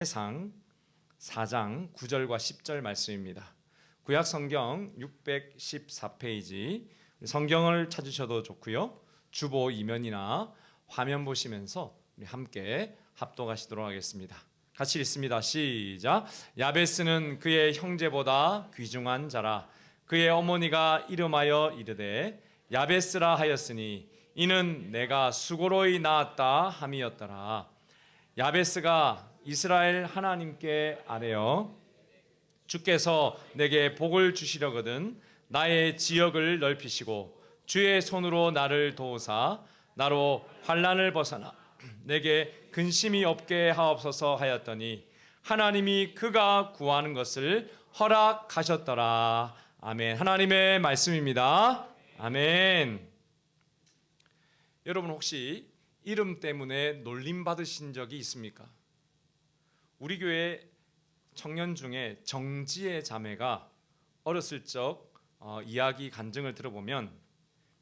상 4장 9절과 10절 말씀입니다. 구약 성경 614페이지 성경을 찾으셔도 좋고요. 주보 이면이나 화면 보시면서 우리 함께 합독하시도록 하겠습니다. 같이 읽습니다. 시작. 야베스는 그의 형제보다 귀중한 자라. 그의 어머니가 이름하여 이르되 야베스라 하였으니 이는 내가 수고로이 낳았다 함이었더라. 야베스가 이스라엘 하나님께 아뢰어 주께서 내게 복을 주시려거든 나의 지역을 넓히시고 주의 손으로 나를 도우사 나로 환난을 벗어나 내게 근심이 없게 하옵소서 하였더니 하나님이 그가 구하는 것을 허락하셨더라. 아멘. 하나님의 말씀입니다. 아멘. 여러분 혹시 이름 때문에 놀림받으신 적이 있습니까? 우리 교회 청년 중에 정지의 자매가 어렸을 적 이야기 간증을 들어보면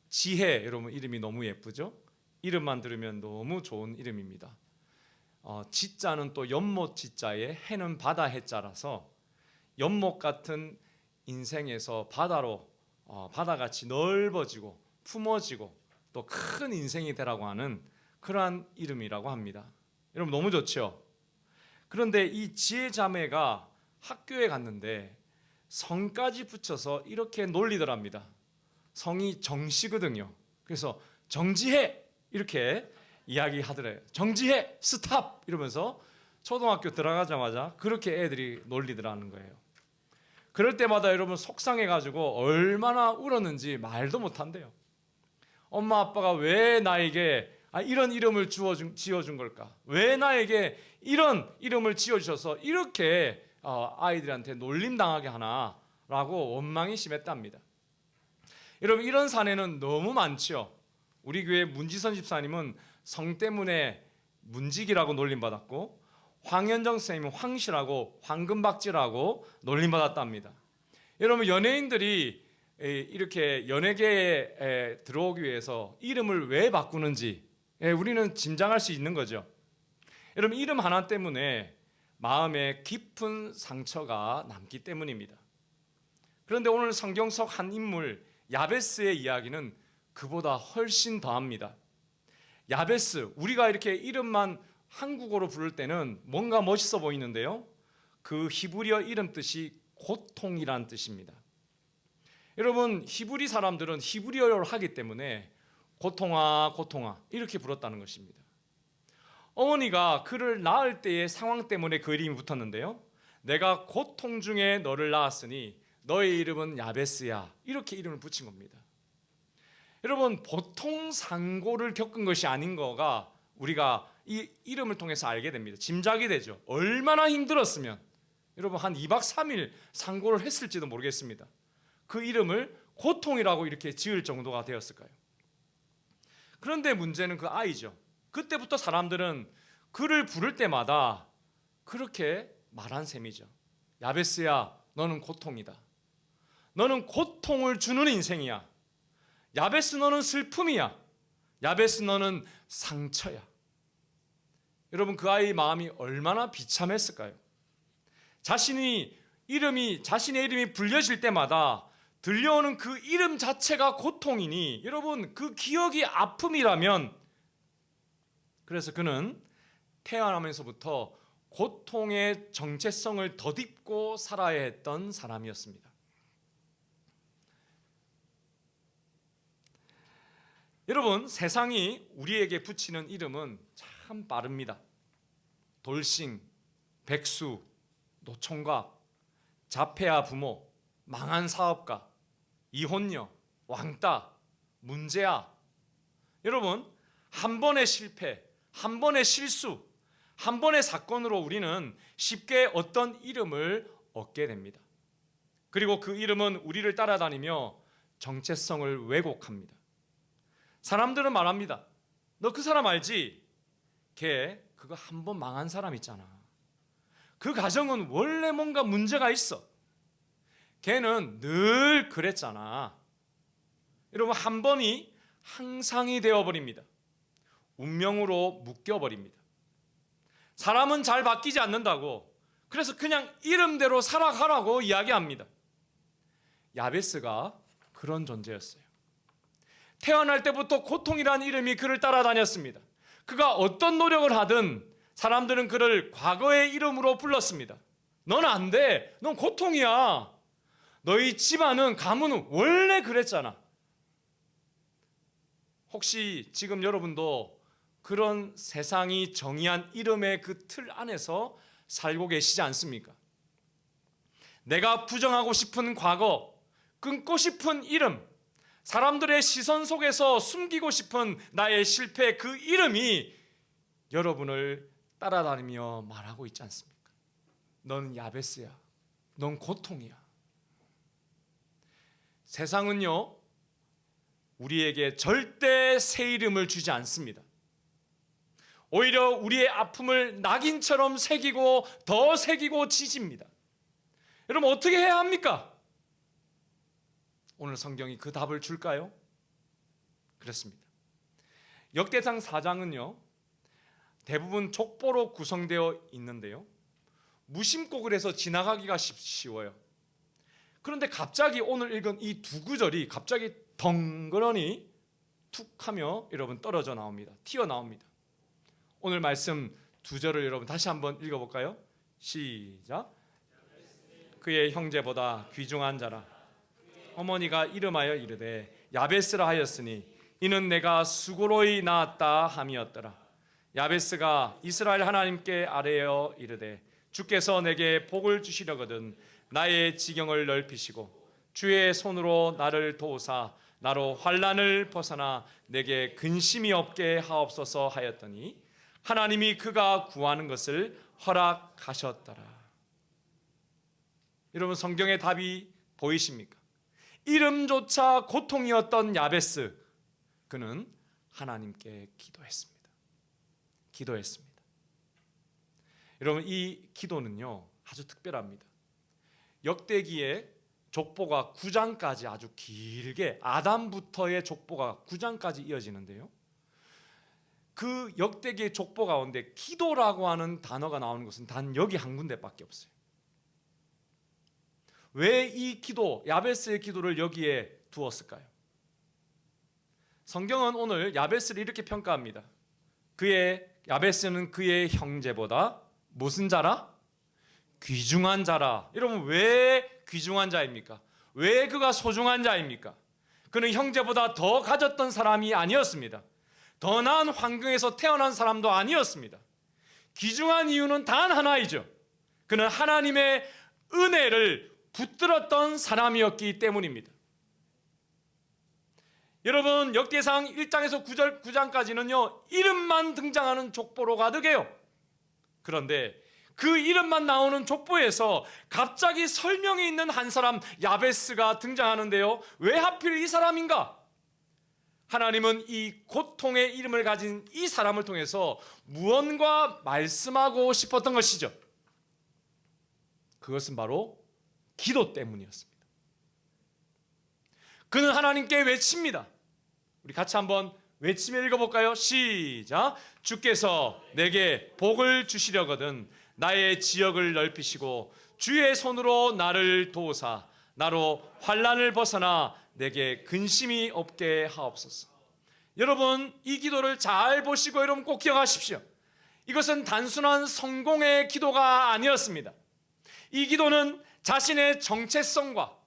지혜, 여러분 이름이 너무 예쁘죠? 이름만 들으면 너무 좋은 이름입니다. 지자는 또 연못 지자에 해는 바다 해자라서 연못 같은 인생에서 바다로 바다같이 넓어지고 품어지고 또 큰 인생이 되라고 하는 그러한 이름이라고 합니다. 여러분 너무 좋죠? 그런데 이 지혜 자매가 학교에 갔는데 성까지 붙여서 이렇게 놀리더랍니다. 성이 정씨거든요. 그래서 정지혜 이렇게 이야기하더래요. 정지혜 스탑 이러면서 초등학교 들어가자마자 그렇게 애들이 놀리더라는 거예요. 그럴 때마다 여러분 속상해가지고 얼마나 울었는지 말도 못한대요. 엄마 아빠가 왜 나에게 이런 이름을 지어준 걸까? 왜 나에게 이런 이름을 지어주셔서 이렇게 아이들한테 놀림당하게 하나라고 원망이 심했답니다. 여러분 이런 사례는 너무 많죠. 우리 교회 문지선 집사님은 성 때문에 문직이라고 놀림받았고 황현정 선생님은 황씨라고 황금박쥐라고 놀림받았답니다. 여러분 연예인들이 이렇게 연예계에 들어오기 위해서 이름을 왜 바꾸는지 우리는 짐작할 수 있는 거죠. 여러분 이름 하나 때문에 마음에 깊은 상처가 남기 때문입니다. 그런데 오늘 성경 속 한 인물 야베스의 이야기는 그보다 훨씬 더합니다. 야베스, 우리가 이렇게 이름만 한국어로 부를 때는 뭔가 멋있어 보이는데요, 그 히브리어 이름 뜻이 고통이란 뜻입니다. 여러분 히브리 사람들은 히브리어를 하기 때문에 고통아 고통아 이렇게 불렀다는 것입니다. 어머니가 그를 낳을 때의 상황 때문에 그 이름이 붙었는데요, 내가 고통 중에 너를 낳았으니 너의 이름은 야베스야 이렇게 이름을 붙인 겁니다. 여러분 보통 상고를 겪은 것이 아닌 거가 우리가 이 이름을 통해서 알게 됩니다. 짐작이 되죠. 얼마나 힘들었으면 여러분 한 2박 3일 상고를 했을지도 모르겠습니다. 그 이름을 고통이라고 이렇게 지을 정도가 되었을까요? 그런데 문제는 그 아이죠. 그때부터 사람들은 그를 부를 때마다 그렇게 말한 셈이죠. 야베스야, 너는 고통이다. 너는 고통을 주는 인생이야. 야베스, 너는 슬픔이야. 야베스, 너는 상처야. 여러분 그 아이의 마음이 얼마나 비참했을까요? 자신의 이름이 불려질 때마다 들려오는 그 이름 자체가 고통이니 여러분 그 기억이 아픔이라면, 그래서 그는 태어나면서부터 고통의 정체성을 덧입고 살아야 했던 사람이었습니다. 여러분 세상이 우리에게 붙이는 이름은 참 빠릅니다. 돌싱, 백수, 노총각, 자폐아 부모, 망한 사업가, 이혼녀, 왕따, 문제아. 여러분 한 번의 실패, 한 번의 실수, 한 번의 사건으로 우리는 쉽게 어떤 이름을 얻게 됩니다. 그리고 그 이름은 우리를 따라다니며 정체성을 왜곡합니다. 사람들은 말합니다. 너 그 사람 알지? 걔 그거 한 번 망한 사람 있잖아. 그 가정은 원래 뭔가 문제가 있어. 걔는 늘 그랬잖아. 여러분 한 번이 항상이 되어버립니다. 운명으로 묶여버립니다. 사람은 잘 바뀌지 않는다고, 그래서 그냥 이름대로 살아가라고 이야기합니다. 야베스가 그런 존재였어요. 태어날 때부터 고통이라는 이름이 그를 따라다녔습니다. 그가 어떤 노력을 하든 사람들은 그를 과거의 이름으로 불렀습니다. 넌 안 돼. 넌 고통이야. 너희 집안은, 가문은 원래 그랬잖아. 혹시 지금 여러분도 그런 세상이 정의한 이름의 그 틀 안에서 살고 계시지 않습니까? 내가 부정하고 싶은 과거, 끊고 싶은 이름, 사람들의 시선 속에서 숨기고 싶은 나의 실패, 그 이름이 여러분을 따라다니며 말하고 있지 않습니까? 넌 야베스야. 넌 고통이야. 세상은요, 우리에게 절대 새 이름을 주지 않습니다. 오히려 우리의 아픔을 낙인처럼 새기고 더 새기고 지집니다. 여러분, 어떻게 해야 합니까? 오늘 성경이 그 답을 줄까요? 그렇습니다. 역대상 4장은요, 대부분 족보로 구성되어 있는데요, 무심코 그래서 지나가기가 쉬워요. 그런데 갑자기 오늘 읽은 이 두 구절이 갑자기 덩그러니 툭 하며 여러분 떨어져 나옵니다. 튀어나옵니다. 오늘 말씀 두 절을 여러분 다시 한번 읽어볼까요? 시작. 그의 형제보다 귀중한 자라. 어머니가 이름하여 이르되 야베스라 하였으니 이는 내가 수고로이 낳았다 함이었더라. 야베스가 이스라엘 하나님께 아뢰어 이르되 주께서 내게 복을 주시려거든 나의 지경을 넓히시고 주의 손으로 나를 도우사 나로 환난을 벗어나 내게 근심이 없게 하옵소서 하였더니 하나님이 그가 구하는 것을 허락하셨더라. 여러분, 성경의 답이 보이십니까? 이름조차 고통이었던 야베스, 그는 하나님께 기도했습니다. 여러분, 이 기도는요 아주 특별합니다. 역대기에 족보가 9장까지 아주 길게, 아담부터의 족보가 9장까지 이어지는데요, 그 역대기의 족보 가운데 기도라고 하는 단어가 나오는 것은 단 여기 한 군데밖에 없어요. 왜 이 기도, 야베스의 기도를 여기에 두었을까요? 성경은 오늘 야베스를 이렇게 평가합니다. 야베스는 그의 형제보다 무슨 자라? 귀중한 자라. 여러분, 왜 귀중한 자입니까? 왜 그가 소중한 자입니까? 그는 형제보다 더 가졌던 사람이 아니었습니다. 더 나은 환경에서 태어난 사람도 아니었습니다. 귀중한 이유는 단 하나이죠. 그는 하나님의 은혜를 붙들었던 사람이었기 때문입니다. 여러분, 역대상 1장에서 9장까지는요 이름만 등장하는 족보로 가득해요. 그런데 그 이름만 나오는 족보에서 갑자기 설명이 있는 한 사람, 야베스가 등장하는데요, 왜 하필 이 사람인가? 하나님은 이 고통의 이름을 가진 이 사람을 통해서 무언가 말씀하고 싶었던 것이죠. 그것은 바로 기도 때문이었습니다. 그는 하나님께 외칩니다. 우리 같이 한번 외치며 읽어볼까요? 시작. 주께서 내게 복을 주시려거든 나의 지역을 넓히시고 주의 손으로 나를 도우사 나로 환난을 벗어나 내게 근심이 없게 하옵소서. 여러분, 이 기도를 잘 보시고 여러분 꼭 기억하십시오. 이것은 단순한 성공의 기도가 아니었습니다. 이 기도는 자신의 정체성과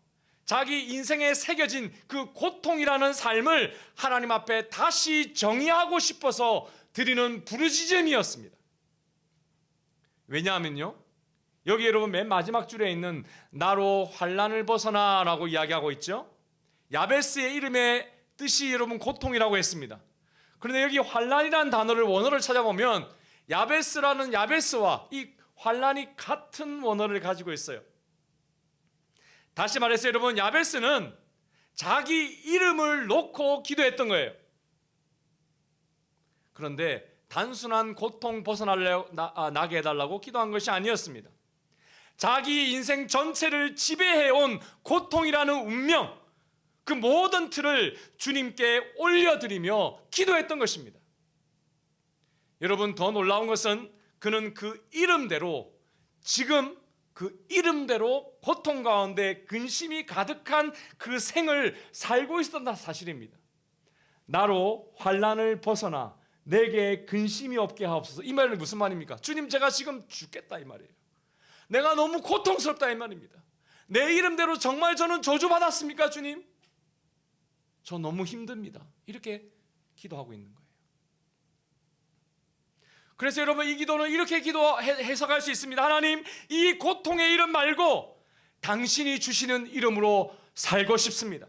자기 인생에 새겨진 그 고통이라는 삶을 하나님 앞에 다시 정의하고 싶어서 드리는 부르짖음이었습니다. 왜냐하면요, 여기 여러분 맨 마지막 줄에 있는 나로 환난을 벗어나 라고 이야기하고 있죠. 야베스의 이름의 뜻이 여러분 고통이라고 했습니다. 그런데 여기 환난이라는 단어를 원어를 찾아보면 야베스라는 야베스와 이 환난이 같은 원어를 가지고 있어요. 다시 말해서 여러분, 야베스는 자기 이름을 놓고 기도했던 거예요. 그런데 단순한 고통 벗어나게 해달라고 기도한 것이 아니었습니다. 자기 인생 전체를 지배해온 고통이라는 운명, 그 모든 틀을 주님께 올려드리며 기도했던 것입니다. 여러분, 더 놀라운 것은 그는 그 이름대로 지금 그 이름대로 고통 가운데 근심이 가득한 그 생을 살고 있었던 사실입니다. 나로 환난을 벗어나 내게 근심이 없게 하옵소서. 이 말은 무슨 말입니까? 주님, 제가 지금 죽겠다 이 말이에요. 내가 너무 고통스럽다 이 말입니다. 내 이름대로 정말 저는 저주받았습니까 주님? 저 너무 힘듭니다. 이렇게 기도하고 있는 거예요. 그래서 여러분, 이 기도는 이렇게 해석할 수 있습니다. 하나님, 이 고통의 이름 말고 당신이 주시는 이름으로 살고 싶습니다.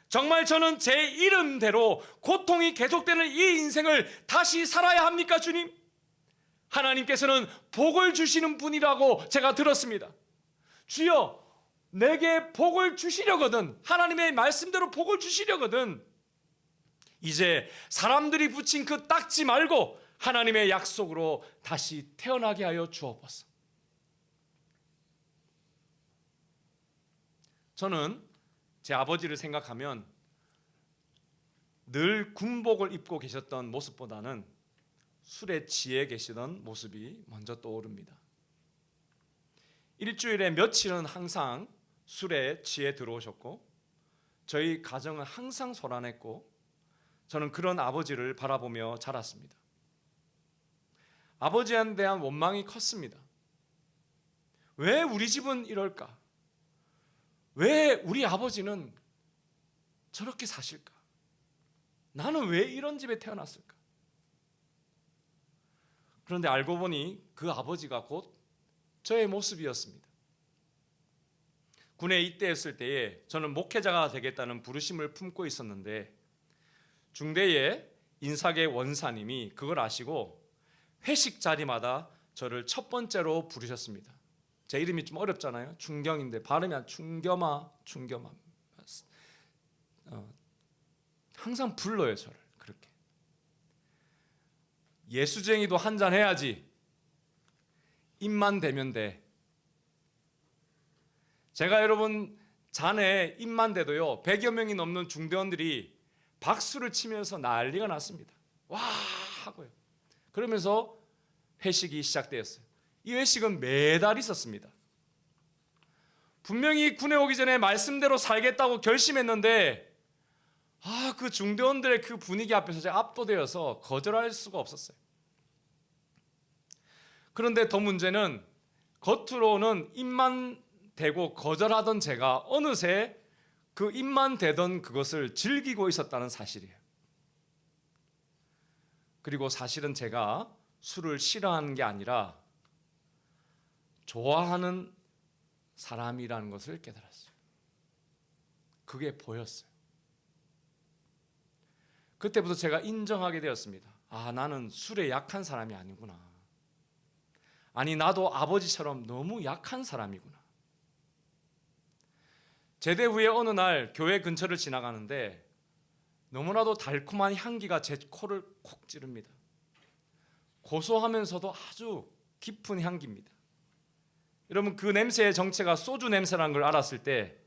정말 저는 제 이름대로 고통이 계속되는 이 인생을 다시 살아야 합니까 주님? 하나님께서는 복을 주시는 분이라고 제가 들었습니다. 주여, 내게 복을 주시려거든, 하나님의 말씀대로 복을 주시려거든 이제 사람들이 붙인 그 딱지 말고 하나님의 약속으로 다시 태어나게 하여 주옵소서. 저는 제 아버지를 생각하면 늘 군복을 입고 계셨던 모습보다는 술에 취해 계시던 모습이 먼저 떠오릅니다. 일주일에 며칠은 항상 술에 취해 들어오셨고 저희 가정은 항상 소란했고 저는 그런 아버지를 바라보며 자랐습니다. 아버지에 대한 원망이 컸습니다. 왜 우리 집은 이럴까? 왜 우리 아버지는 저렇게 사실까? 나는 왜 이런 집에 태어났을까? 그런데 알고 보니 그 아버지가 곧 저의 모습이었습니다. 군에 입대했을 때에 저는 목회자가 되겠다는 부르심을 품고 있었는데 중대의 인사계 원사님이 그걸 아시고 회식 자리마다 저를 첫 번째로 부르셨습니다. 제 이름이 좀 어렵잖아요. 충경인데 발음이 충겸아. 항상 불러요 저를 그렇게. 예수쟁이도 한잔 해야지. 입만 대면 돼. 제가 여러분 잔에 입만 대도요 100여 명이 넘는 중대원들이 박수를 치면서 난리가 났습니다. 와 하고요. 그러면서 회식이 시작되었어요. 이 회식은 매달 있었습니다. 분명히 군에 오기 전에 말씀대로 살겠다고 결심했는데 그 중대원들의 그 분위기 앞에서 제가 압도되어서 거절할 수가 없었어요. 그런데 더 문제는 겉으로는 입만 대고 거절하던 제가 어느새 그 입만 대던 그것을 즐기고 있었다는 사실이에요. 그리고 사실은 제가 술을 싫어하는 게 아니라 좋아하는 사람이라는 것을 깨달았어요. 그게 보였어요. 그때부터 제가 인정하게 되었습니다. 나는 술에 약한 사람이 아니구나. 아니, 나도 아버지처럼 너무 약한 사람이구나. 제대 후에 어느 날 교회 근처를 지나가는데 너무나도 달콤한 향기가 제 코를 콕 찌릅니다. 고소하면서도 아주 깊은 향기입니다. 여러분, 그 냄새의 정체가 소주 냄새라는 걸 알았을 때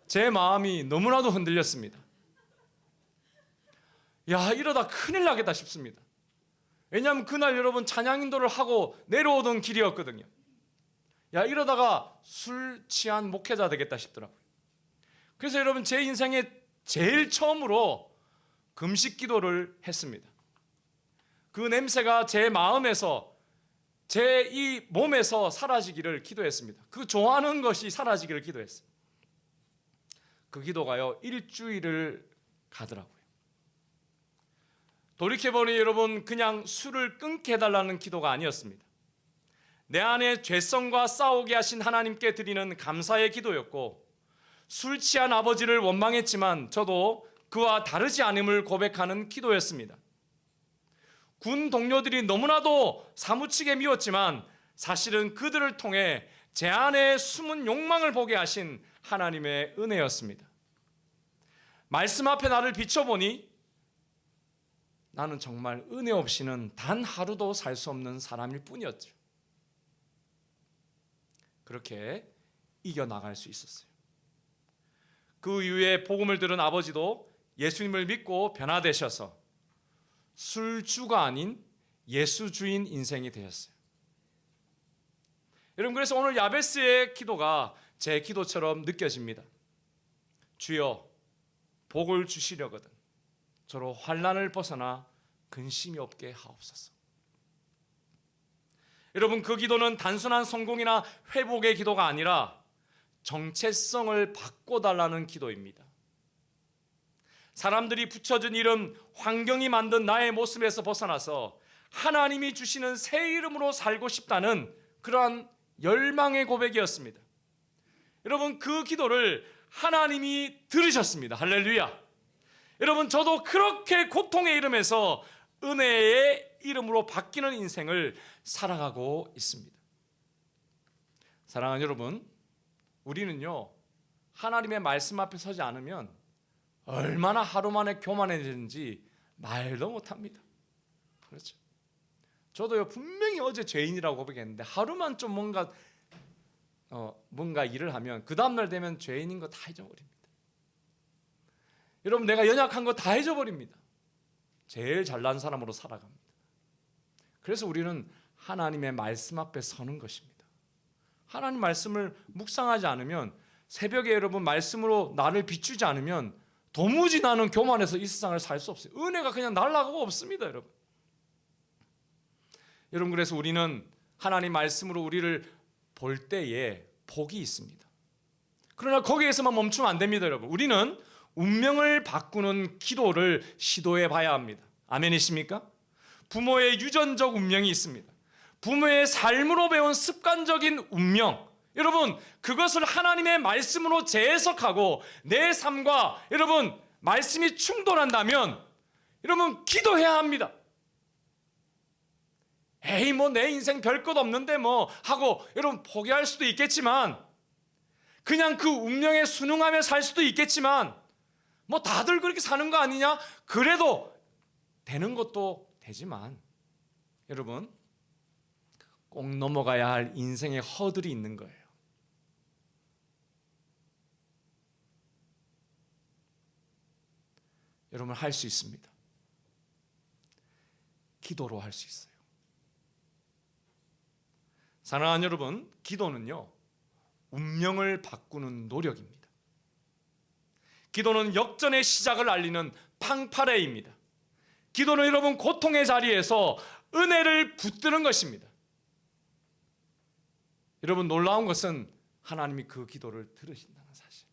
제 마음이 너무나도 흔들렸습니다. 이러다 큰일 나겠다 싶습니다. 왜냐하면 그날 여러분 찬양인도를 하고 내려오던 길이었거든요. 이러다가 술 취한 목회자 되겠다 싶더라고요. 그래서 여러분 제 인생에 제일 처음으로 금식 기도를 했습니다. 그 냄새가 제 마음에서 제 이 몸에서 사라지기를 기도했습니다. 그 좋아하는 것이 사라지기를 기도했어요. 그 기도가요 일주일을 가더라고요. 돌이켜보니 여러분 그냥 술을 끊게 해달라는 기도가 아니었습니다. 내 안에 죄성과 싸우게 하신 하나님께 드리는 감사의 기도였고 술 취한 아버지를 원망했지만 저도 그와 다르지 않음을 고백하는 기도였습니다. 군 동료들이 너무나도 사무치게 미웠지만 사실은 그들을 통해 제 안에 숨은 욕망을 보게 하신 하나님의 은혜였습니다. 말씀 앞에 나를 비춰보니 나는 정말 은혜 없이는 단 하루도 살 수 없는 사람일 뿐이었죠. 그렇게 이겨나갈 수 있었어요. 그 이후에 복음을 들은 아버지도 예수님을 믿고 변화되셔서 술주가 아닌 예수주인 인생이 되었어요. 여러분, 그래서 오늘 야베스의 기도가 제 기도처럼 느껴집니다. 주여, 복을 주시려거든 저로 환난을 벗어나 근심이 없게 하옵소서. 여러분, 그 기도는 단순한 성공이나 회복의 기도가 아니라 정체성을 바꿔달라는 기도입니다. 사람들이 붙여준 이름, 환경이 만든 나의 모습에서 벗어나서 하나님이 주시는 새 이름으로 살고 싶다는 그러한 열망의 고백이었습니다. 여러분, 그 기도를 하나님이 들으셨습니다. 할렐루야. 여러분, 저도 그렇게 고통의 이름에서 은혜의 이름으로 바뀌는 인생을 살아가고 있습니다. 사랑하는 여러분, 우리는요, 하나님의 말씀 앞에 서지 않으면 얼마나 하루 만에 교만해지는지 말도 못합니다. 그렇죠? 저도요, 분명히 어제 죄인이라고 고백했는데 하루만 좀 뭔가 일을 하면 그 다음날 되면 죄인인 거 다 잊어버립니다. 여러분, 내가 연약한 거 다 잊어버립니다. 제일 잘난 사람으로 살아갑니다. 그래서 우리는 하나님의 말씀 앞에 서는 것입니다. 하나님 말씀을 묵상하지 않으면, 새벽에 여러분 말씀으로 나를 비추지 않으면 도무지 나는 교만해서 이 세상을 살 수 없어요. 은혜가 그냥 날아가고 없습니다, 여러분. 여러분, 그래서 우리는 하나님 말씀으로 우리를 볼 때에 복이 있습니다. 그러나 거기에서만 멈추면 안 됩니다, 여러분. 우리는 운명을 바꾸는 기도를 시도해 봐야 합니다. 아멘이십니까? 부모의 유전적 운명이 있습니다. 부모의 삶으로 배운 습관적인 운명, 여러분, 그것을 하나님의 말씀으로 재해석하고 내 삶과 여러분 말씀이 충돌한다면 여러분 기도해야 합니다. 에이, 뭐 내 인생 별 것 없는데 뭐 하고 여러분 포기할 수도 있겠지만, 그냥 그 운명에 순응하며 살 수도 있겠지만, 뭐 다들 그렇게 사는 거 아니냐? 그래도 되는 것도 되지만 여러분, 꼭 넘어가야 할 인생의 허들이 있는 거예요. 여러분, 할 수 있습니다. 기도로 할 수 있어요. 사랑하는 여러분, 기도는요, 운명을 바꾸는 노력입니다. 기도는 역전의 시작을 알리는 팡파레입니다. 기도는 여러분 고통의 자리에서 은혜를 붙드는 것입니다. 여러분, 놀라운 것은 하나님이 그 기도를 들으신다는 사실.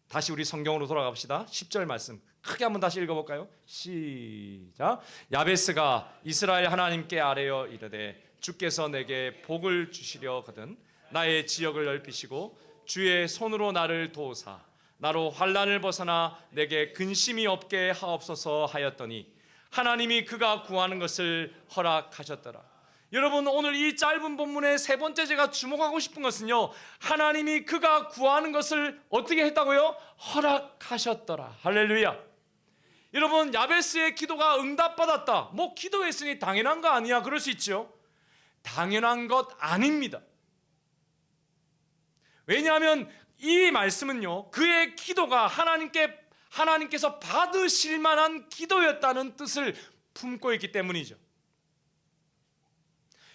다시 우리 성경으로 돌아갑시다. 10절 말씀 크게 한번 다시 읽어볼까요? 시작. 야베스가 이스라엘 하나님께 아뢰어 이르되 주께서 내게 복을 주시려거든 나의 지역을 넓히시고 주의 손으로 나를 도우사 나로 환난을 벗어나 내게 근심이 없게 하옵소서 하였더니 하나님이 그가 구하는 것을 허락하셨더라. 여러분, 오늘 이 짧은 본문의 세 번째 제가 주목하고 싶은 것은요, 하나님이 그가 구하는 것을 어떻게 했다고요? 허락하셨더라. 할렐루야. 여러분, 야베스의 기도가 응답받았다, 뭐 기도했으니 당연한 거 아니야, 그럴 수 있죠. 당연한 것 아닙니다. 왜냐하면 이 말씀은요, 그의 기도가 하나님께서 받으실 만한 기도였다는 뜻을 품고 있기 때문이죠.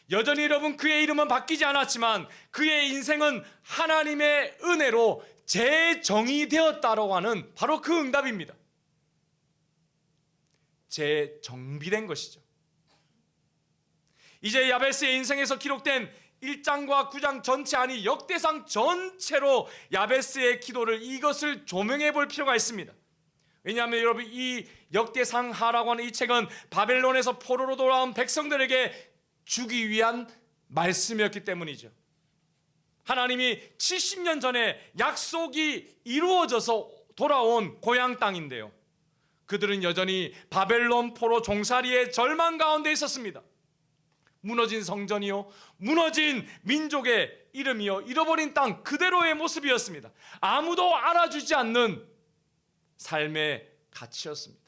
여전히 여러분, 그의 이름은 바뀌지 않았지만 그의 인생은 하나님의 은혜로 재정의되었다라고 하는 바로 그 응답입니다. 재정비된 것이죠. 이제 야베스의 인생에서 기록된 1장과 9장 전체, 아니 역대상 전체로 야베스의 기도를, 이것을 조명해 볼 필요가 있습니다. 왜냐하면 여러분, 이 역대상하라고 하는 이 책은 바벨론에서 포로로 돌아온 백성들에게 주기 위한 말씀이었기 때문이죠. 하나님이 70년 전에 약속이 이루어져서 돌아온 고향 땅인데요, 그들은 여전히 바벨론 포로 종살이의 절망 가운데 있었습니다. 무너진 성전이요, 무너진 민족의 이름이요, 잃어버린 땅 그대로의 모습이었습니다. 아무도 알아주지 않는 삶의 가치였습니다.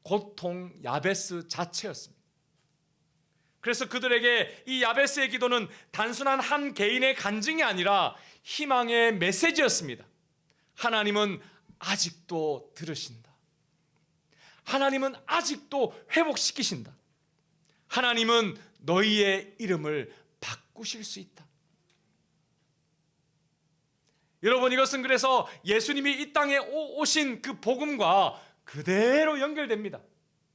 고통 야베스 자체였습니다. 그래서 그들에게 이 야베스의 기도는 단순한 한 개인의 간증이 아니라 희망의 메시지였습니다. 하나님은 아직도 들으신다. 하나님은 아직도 회복시키신다. 하나님은 너희의 이름을 바꾸실 수 있다. 여러분, 이것은 그래서 예수님이 이 땅에 오신 그 복음과 그대로 연결됩니다.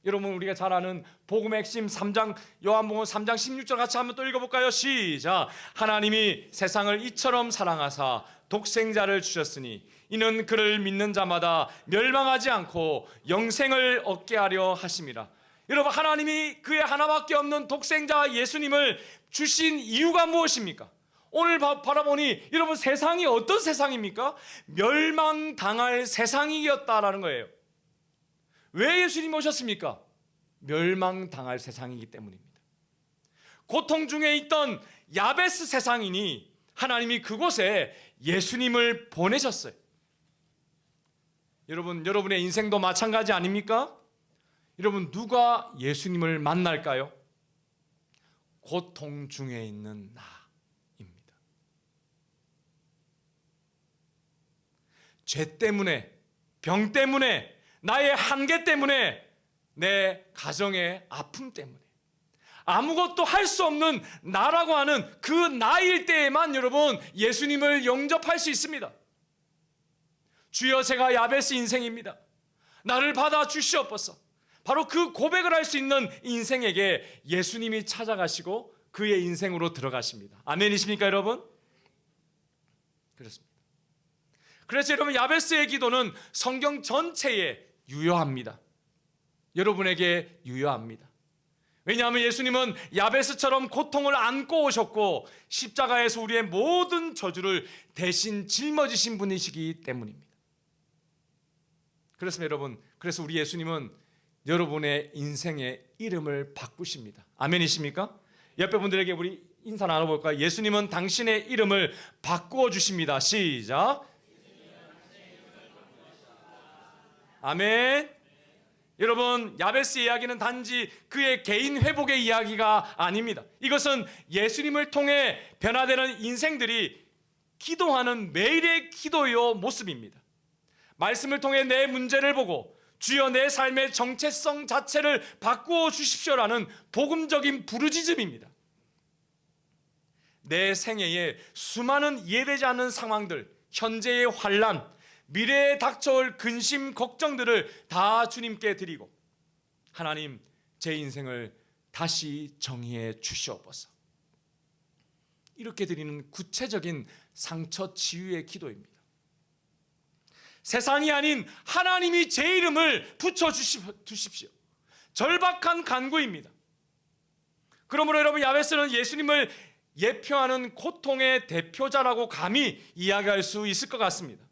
여러분, 우리가 잘 아는 복음의 핵심 3장, 요한복음 3장 16절 같이 한번 또 읽어볼까요? 시작. 하나님이 세상을 이처럼 사랑하사 독생자를 주셨으니 이는 그를 믿는 자마다 멸망하지 않고 영생을 얻게 하려 하심이라. 여러분, 하나님이 그의 하나밖에 없는 독생자 예수님을 주신 이유가 무엇입니까? 오늘 바라보니 여러분, 세상이 어떤 세상입니까? 멸망당할 세상이었다라는 거예요. 왜 예수님이 오셨습니까? 멸망당할 세상이기 때문입니다. 고통 중에 있던 야베스 세상이니 하나님이 그곳에 예수님을 보내셨어요. 여러분, 여러분의 인생도 마찬가지 아닙니까? 여러분, 누가 예수님을 만날까요? 고통 중에 있는 나입니다. 죄 때문에, 병 때문에, 나의 한계 때문에, 내 가정의 아픔 때문에 아무것도 할 수 없는 나라고 하는 그 나일 때에만 여러분, 예수님을 영접할 수 있습니다. 주여, 제가 야베스 인생입니다. 나를 받아 주시옵소서. 바로 그 고백을 할 수 있는 인생에게 예수님이 찾아가시고 그의 인생으로 들어가십니다. 아멘이십니까, 여러분? 그렇습니다. 그래서 여러분, 야베스의 기도는 성경 전체에 유효합니다. 여러분에게 유효합니다. 왜냐하면 예수님은 야베스처럼 고통을 안고 오셨고 십자가에서 우리의 모든 저주를 대신 짊어지신 분이시기 때문입니다. 그렇습니다, 여러분. 그래서 우리 예수님은 여러분의 인생의 이름을 바꾸십니다. 아멘이십니까? 옆에 분들에게 우리 인사 나눠볼까요? 예수님은 당신의 이름을 바꾸어 주십니다. 시작. 아멘. 여러분, 야베스 이야기는 단지 그의 개인 회복의 이야기가 아닙니다. 이것은 예수님을 통해 변화되는 인생들이 기도하는 매일의 기도요 모습입니다. 말씀을 통해 내 문제를 보고 주여 내 삶의 정체성 자체를 바꾸어 주십시오라는 복음적인 부르짖음입니다. 내 생애에 수많은 이해되지 않는 상황들, 현재의 환난, 미래에 닥쳐올 근심, 걱정들을 다 주님께 드리고 하나님, 제 인생을 다시 정의해 주시옵소서. 이렇게 드리는 구체적인 상처 치유의 기도입니다. 세상이 아닌 하나님이 제 이름을 붙여주십시오. 절박한 간구입니다. 그러므로 여러분, 야베스는 예수님을 예표하는 고통의 대표자라고 감히 이야기할 수 있을 것 같습니다.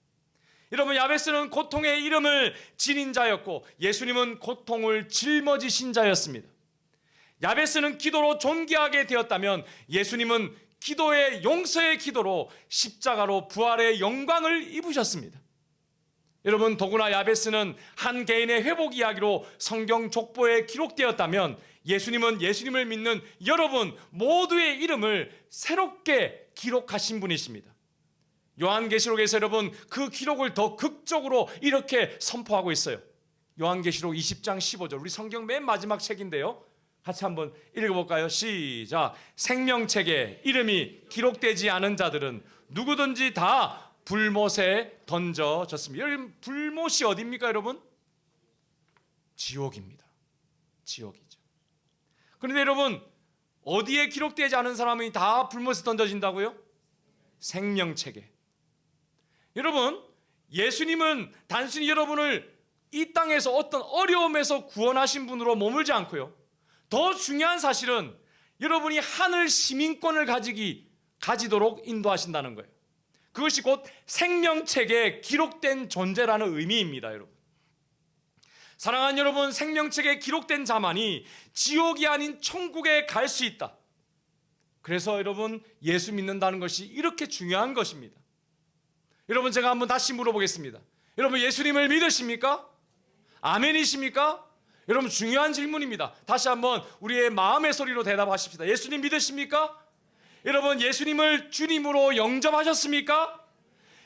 여러분, 야베스는 고통의 이름을 지닌 자였고 예수님은 고통을 짊어지신 자였습니다. 야베스는 기도로 존귀하게 되었다면 예수님은 기도의 용서의 기도로 십자가로 부활의 영광을 입으셨습니다. 여러분, 더구나 야베스는 한 개인의 회복 이야기로 성경 족보에 기록되었다면 예수님은 예수님을 믿는 여러분 모두의 이름을 새롭게 기록하신 분이십니다. 요한계시록에서 여러분 그 기록을 더 극적으로 이렇게 선포하고 있어요. 요한계시록 20장 15절, 우리 성경 맨 마지막 책인데요, 같이 한번 읽어볼까요? 시작. 생명책에 이름이 기록되지 않은 자들은 누구든지 다 불못에 던져졌습니다. 여러분, 불못이 어디입니까, 여러분? 지옥입니다. 지옥이죠. 그런데 여러분, 어디에 기록되지 않은 사람이 다 불못에 던져진다고요? 생명책에. 여러분, 예수님은 단순히 여러분을 이 땅에서 어떤 어려움에서 구원하신 분으로 머물지 않고요, 더 중요한 사실은 여러분이 하늘 시민권을 가지도록 인도하신다는 거예요. 그것이 곧 생명책에 기록된 존재라는 의미입니다, 여러분. 사랑하는 여러분, 생명책에 기록된 자만이 지옥이 아닌 천국에 갈 수 있다. 그래서 여러분, 예수 믿는다는 것이 이렇게 중요한 것입니다. 여러분, 제가 한번 다시 물어보겠습니다. 여러분, 예수님을 믿으십니까? 아멘이십니까? 여러분, 중요한 질문입니다. 다시 한번 우리의 마음의 소리로 대답하십시다. 예수님 믿으십니까? 여러분, 예수님을 주님으로 영접하셨습니까?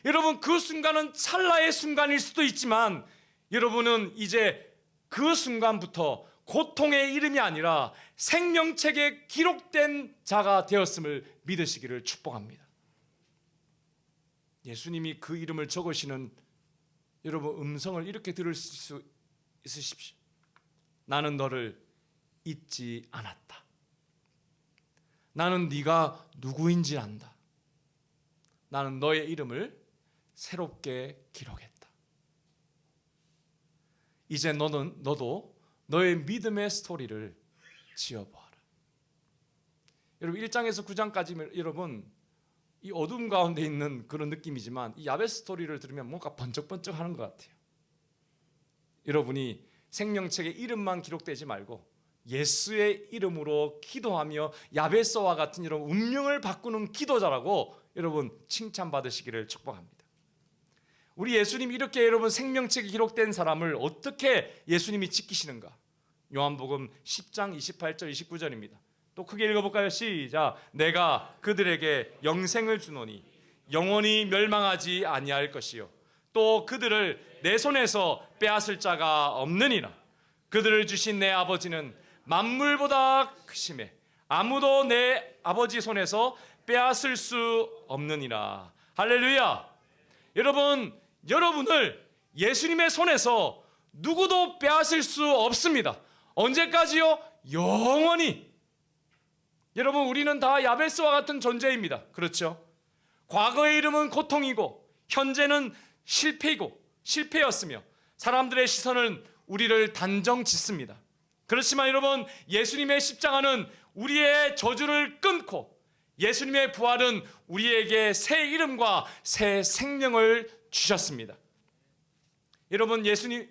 여러분, 그 순간은 찰나의 순간일 수도 있지만 여러분은 이제 그 순간부터 고통의 이름이 아니라 생명책에 기록된 자가 되었음을 믿으시기를 축복합니다. 예수님이 그 이름을 적으시는 여러분 음성을 이렇게 들을 수 있으십시오. 나는 너를 잊지 않았다. 나는 네가 누구인지 안다. 나는 너의 이름을 새롭게 기록했다. 이제 너도 너의 믿음의 스토리를 지어보아라. 여러분 1장에서 9장까지 여러분 이 어둠 가운데 있는 그런 느낌이지만 이 야베스 스토리를 들으면 뭔가 번쩍번쩍 하는 것 같아요. 여러분이 생명책에 이름만 기록되지 말고 예수의 이름으로 기도하며 야베스와 같은 이런 운명을 바꾸는 기도자라고 여러분 칭찬받으시기를 축복합니다. 우리 예수님이 이렇게 여러분 생명책에 기록된 사람을 어떻게 예수님이 지키시는가? 요한복음 10장 28절 29절입니다. 또 크게 읽어볼까요? 시작. 내가 그들에게 영생을 주노니 영원히 멸망하지 아니할 것이요 또 그들을 내 손에서 빼앗을 자가 없느니라. 그들을 주신 내 아버지는 만물보다 크심에 아무도 내 아버지 손에서 빼앗을 수 없느니라. 할렐루야. 여러분을 예수님의 손에서 누구도 빼앗을 수 없습니다. 언제까지요? 영원히. 여러분 우리는 다 야베스와 같은 존재입니다. 그렇죠? 과거의 이름은 고통이고 현재는 실패였으며 사람들의 시선은 우리를 단정 짓습니다. 그렇지만 여러분 예수님의 십자가는 우리의 저주를 끊고 예수님의 부활은 우리에게 새 이름과 새 생명을 주셨습니다. 여러분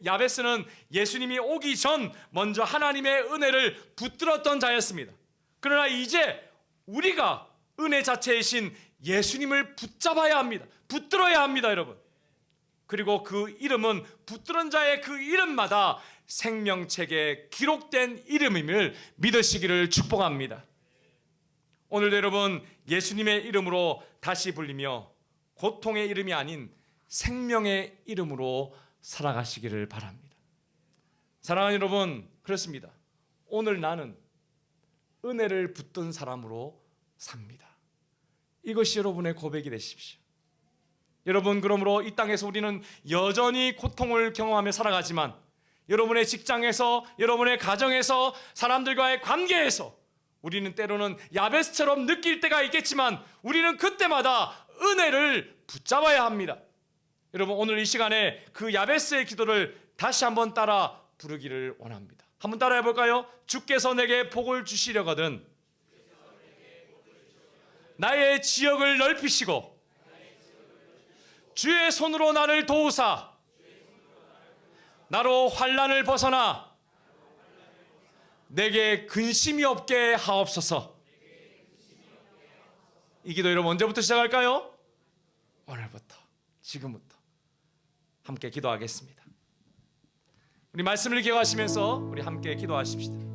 야베스는 예수님이 오기 전 먼저 하나님의 은혜를 붙들었던 자였습니다. 그러나 이제 우리가 은혜 자체이신 예수님을 붙잡아야 합니다. 붙들어야 합니다, 여러분. 그리고 그 이름은 붙들은 자의 그 이름마다 생명책에 기록된 이름임을 믿으시기를 축복합니다. 오늘도 여러분 예수님의 이름으로 다시 불리며 고통의 이름이 아닌 생명의 이름으로 살아가시기를 바랍니다. 사랑하는 여러분, 그렇습니다. 오늘 나는 은혜를 붙든 사람으로 삽니다. 이것이 여러분의 고백이 되십시오. 여러분 그러므로 이 땅에서 우리는 여전히 고통을 경험하며 살아가지만 여러분의 직장에서 여러분의 가정에서 사람들과의 관계에서 우리는 때로는 야베스처럼 느낄 때가 있겠지만 우리는 그때마다 은혜를 붙잡아야 합니다. 여러분 오늘 이 시간에 그 야베스의 기도를 다시 한번 따라 부르기를 원합니다. 한번 따라해 볼까요? 주께서 내게 복을 주시려거든 나의 지역을 넓히시고 주의 손으로 나를 도우사 나로 환난을 벗어나 내게 근심이 없게 하옵소서. 이 기도 여러분 언제부터 시작할까요? 오늘부터, 지금부터 함께 기도하겠습니다. 우리 말씀을 기억하시면서 우리 함께 기도하십시다.